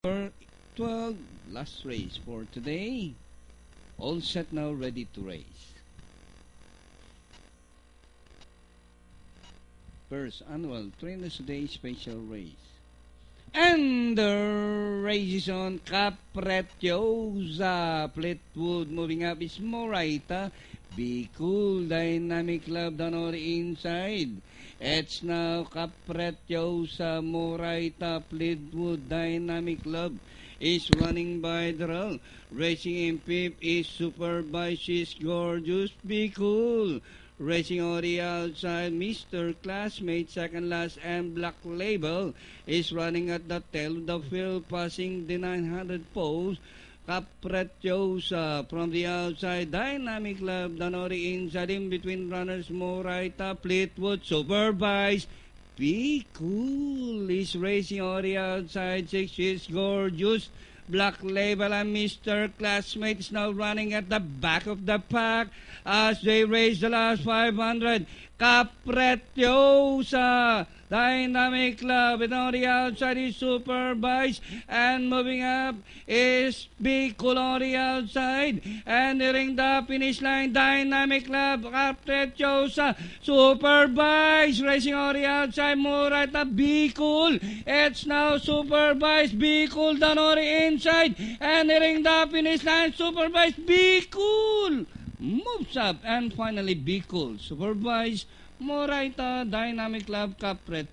Number 12, last race for today. All set now, ready to race. First annual Trainers Day special race. And the race is on. Capretiosa. Fleetwood moving up is Moraita. Be Cool Dynamic Club down on the inside. It's now Capretiosa, Moraita, Fleetwood Dynamic Club is running by the roll. Racing in fifth is Supervised is Gorgeous. Be Cool. Racing on the outside, Mr. Classmate, second last, and Black Label is running at the tail of the field, passing the 900 post. Capretiosa from the outside, Dynamic Club down on the inside, in between runners, Moraita, Fleetwood, Supervised. Be Cool is racing on the outside, 6 is Gorgeous. Black Label and Mr. Classmate is now running at the back of the pack as they race the last 500. Capretiosa, Dynamic Club, and on the outside is Supervised, and moving up is Be Cool on the outside, and nearing the finish line, Dynamic Club, Capretiosa, Supervised, racing on the outside, Moraita, Be Cool, it's now Supervised, Be Cool down on the inside, and nearing the finish line, Supervised, Be Cool moves up, and finally Be Cool, Supervised, Moraita, Dynamic Club, Capretiosa.